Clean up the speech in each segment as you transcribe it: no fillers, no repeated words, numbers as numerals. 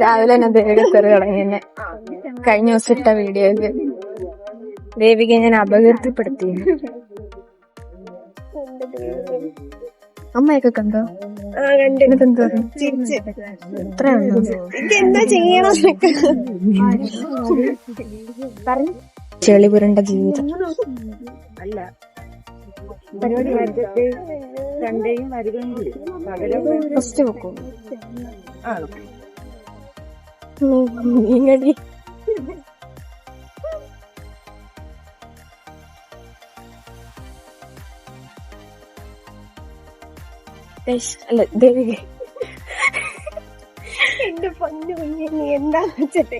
രാവിലെ തന്നെ ദേവിക തെറി തുടങ്ങി എന്നെ. കഴിഞ്ഞ ദിവസം ഇട്ട വീഡിയോയില് ദേവിക ഞാൻ അപകീർത്തിപ്പെടുത്തി. അമ്മയൊക്കെ കണ്ടോ? എന്താ ചെയ്യണം? ചെളി പുരണ്ട ജീവിതം. അല്ല രണ്ടേയും വരുമെങ്കിൽ ഫസ്റ്റ് വെക്കും ഇങ്ങടി അല്ല ദേവിക എന്റെ പൊന്നു കുഞ്ഞി നീ എന്താന്ന് വെച്ചിട്ട്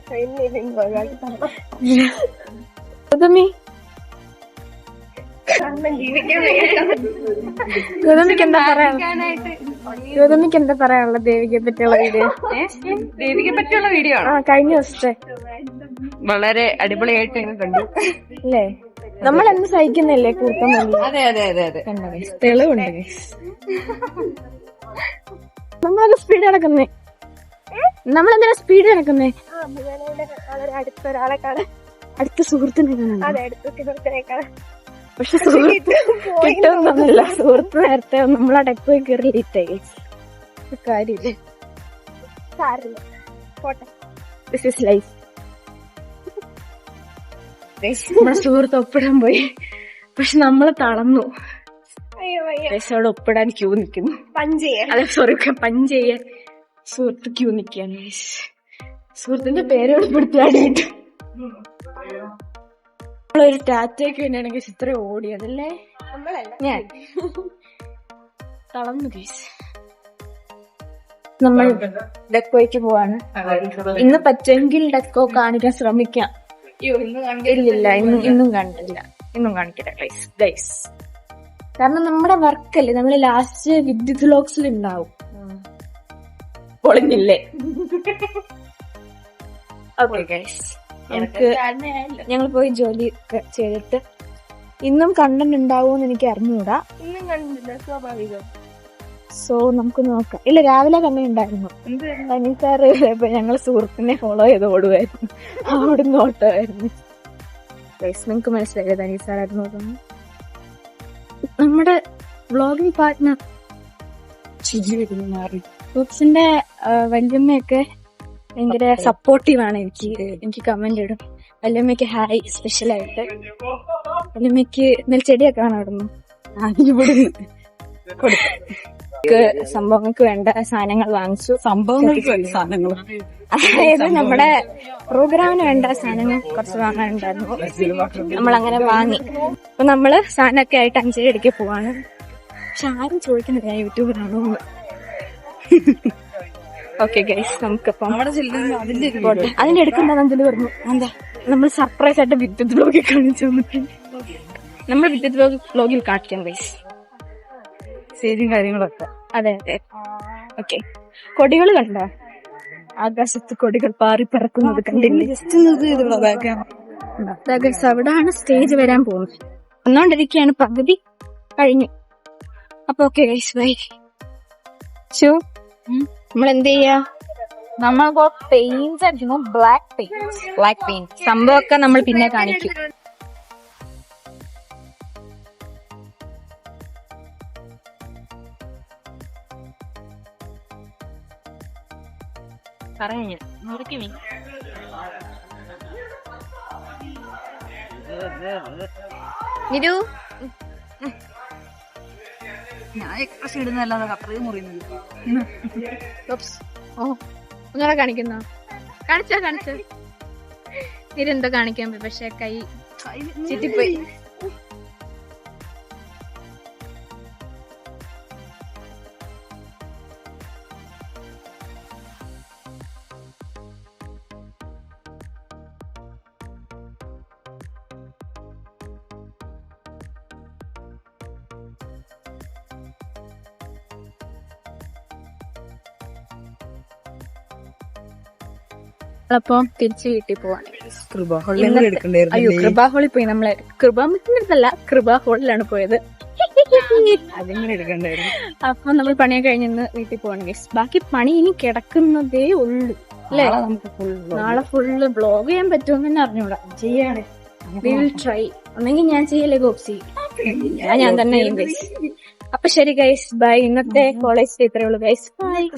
ഗൗതമിക്ക് എന്താ പറയാനുള്ളത് ദേവികയെ പറ്റിയുള്ള വീഡിയോ? ദേവികയെ പറ്റിയുള്ള വീഡിയോ ആണ് കഴിഞ്ഞ ദിവസത്തെ. വളരെ അടിപൊളിയായിട്ട് കണ്ടു അല്ലേ? നമ്മളെന്ത് സഹിക്കുന്നില്ലേ കൂട്ടം? അതെ അതെ അതെ അതെ തെളിവുണ്ട്. നമ്മളത് സ്പീഡ് നടക്കുന്നേ. നമ്മളെന്തിനാ സ്പീഡ് നടക്കുന്നേ? അടുത്തൊരാളെ കാണാൻ, അടുത്ത സുഹൃത്തിനെ കാണാൻ. അതെ അടുത്ത സുഹൃത്തിനെ കാണാൻ. പക്ഷെ സുഹൃത്ത് കിട്ടുന്നൊന്നുമില്ല. സുഹൃത്ത് നേരത്തെ നമ്മളെ ഡെക്ക് പോയി കയറി ലേറ്റായി. കാര്യമില്ല. This is life. നമ്മുടെ സുഹൃത്ത് ഒപ്പിടാൻ പോയി, പക്ഷെ നമ്മള് തളർന്നു. അവിടെ ഒപ്പിടാൻ ക്യൂ നിൽക്കുന്നു. അതെ സോറി, പഞ്ച് ചെയ്യാൻ സുഹൃത്ത് ക്യൂ നിൽക്കാണ്. സുഹൃത്തിന്റെ പേര് വെളിപ്പെടുത്തിയാടിയിട്ട് നമ്മളൊരു ടാറ്റയ്ക്ക് വേണ്ടിയാണെങ്കിൽ ചിത്ര ഓടിയതല്ലേ? ഞാൻ തളർന്നു കേസ്. നമ്മൾ ഡെക്കോയ്ക്ക് പോവാണ്. ഇന്ന് പറ്റുമെങ്കിൽ ഡെക്കോ കാണിക്കാൻ ശ്രമിക്കാം. ഇല്ലില്ല, ഇന്നും കാണിക്കില്ല ഗൈസ്. കാരണം നമ്മുടെ വർക്കല്ലേ, നമ്മള് ലാസ്റ്റ് വിദ്യുത് വ്ലോഗ്സിൽ ഉണ്ടാവും. പൊളിഞ്ഞില്ലേ? ഓക്കെ ഗൈസ്, ഞങ്ങൾ പോയി ജോലി ഒക്കെ ചെയ്തിട്ട് ഇന്നും കണ്ടന്റ് ഉണ്ടാവുമെന്ന് എനിക്ക് അറിഞ്ഞൂടാ. ഇന്നും കണ്ടില്ല, സ്വാഭാവികം. സോ നമുക്ക് നോക്കാം. ഇല്ല, രാവിലെ തന്നെ ഉണ്ടായിരുന്നു. അനീസാറ് ഞങ്ങൾ സുഹൃത്തിനെ ഫോളോ ചെയ്ത് ഓടുമായിരുന്നു. അവിടുന്ന് ഓട്ടമായിരുന്നു. നിങ്ങൾക്ക് മനസ്സിലായത് അനീസാറായിരുന്നു ഓടുന്നു. നമ്മുടെ വ്ളോഗിംഗ് പാർട്ട്ണർ ൂപ്സിന്റെ വല്യമ്മയൊക്കെ ഭയങ്കര സപ്പോർട്ടീവാണ്. എനിക്ക് കമന്റ് ഇടും. വല്യമ്മയ്ക്ക് ഹായ് സ്പെഷ്യലായിട്ട്. വല്യമ്മയ്ക്ക് ഇന്നലെ ചെടിയൊക്കെ കാണാറുന്നു. സംഭവങ്ങൾക്ക് വേണ്ട സാധനങ്ങൾ വാങ്ങിച്ചു. അതായത് നമ്മുടെ പ്രോഗ്രാമിന് വേണ്ട സാധനങ്ങൾ കുറച്ച് വാങ്ങാനുണ്ടായിരുന്നു. നമ്മളങ്ങനെ വാങ്ങി. അപ്പൊ നമ്മള് സാധനമൊക്കെ ആയിട്ട് അഞ്ചരയ്ക്ക് പോവാണ്. പക്ഷെ ആരും ചോദിക്കുന്നത് ഞാൻ യൂട്യൂബറാണോ? ഓക്കെ ഗൈസ്, നമുക്കിപ്പം അതിന്റെ എടുക്കണ്ട എന്തെങ്കിലും പറഞ്ഞു. എന്താ നമ്മൾ സർപ്രൈസ് ആയിട്ട് വിദ്യുത് ബ്ലോഗിൽ കാണിച്ചു തന്നിട്ടുണ്ട്. നമ്മൾ വിദ്യുത് ബ്ലോഗിൽ കാണിക്കാം ഗൈസ്, സ്റ്റേജും കാര്യങ്ങളൊക്കെ. അതെ അതെ ഓക്കെ. കൊടികൾ കണ്ടോ? ആകാശത്ത് കൊടികൾ പാറി പറക്കുന്നത് കണ്ടില്ലേ? അവിടാണ് സ്റ്റേജ് വരാൻ പോകുന്നത്. വന്നോണ്ടിരിക്കുകയാണ്, പകുതി കഴിഞ്ഞു. അപ്പൊ ഓക്കെ ഗൈസ്, ബൈ. നമ്മൾ എന്ത് ചെയ്യാ? നമ്മളിപ്പോ പെയിന്റ്സ് അടിക്കുന്നു. ബ്ലാക്ക് പെയിന്റ് സംഭവമൊക്കെ നമ്മൾ പിന്നെ കാണിക്കും. പറഞ്ഞു നിരു ഞാൻ എക്സ്പ്രഷൻ ഇടുന്നല്ലാതെ അത്രയും മുറിയുന്നില്ല. ഒന്നുകൂടെ കാണിക്കുന്നോ? കാണിച്ചോ. നിരെന്തോ കാണിക്കാൻ പോയി, പക്ഷെ കൈ ചുറ്റിപ്പോയി. അപ്പൊ തിരിച്ച് വീട്ടിൽ പോവാണ്. അയ്യോ, കൃപാ ഹോളിൽ പോയി. നമ്മള് കൃപാ മിസ്സിന്റെ അടുത്തല്ല, കൃപാ ഹോളിലാണ് പോയത്. അതിങ്ങനെ എടുക്കണ്ടായിരുന്നു. അപ്പൊ നമ്മൾ പണിയൊക്കെ കഴിഞ്ഞ് വീട്ടിൽ പോകണം ഗൈസ്. ബാക്കി പണി ഇനി കിടക്കുന്നതേ ഉള്ളൂ അല്ലേ? നമുക്ക് ഫുൾ നാളെ ഫുള്ള് ബ്ലോഗ് ചെയ്യാൻ പറ്റുമെന്ന് തന്നെ അറിഞ്ഞൂടാ. ചെയ്യാണ്. We will try. ഒന്നെങ്കിൽ ഞാൻ ചെയ്യല്ലേ ഗോപ്സി, ഞാൻ തന്നെ ചെയ്യും ഗൈസ്. അപ്പൊ ശരി ഗൈസ്, ബൈ. ഇന്നത്തെ കോളേജ് ഇത്രയേ ഉള്ളൂ ഗൈസ്. ബൈ.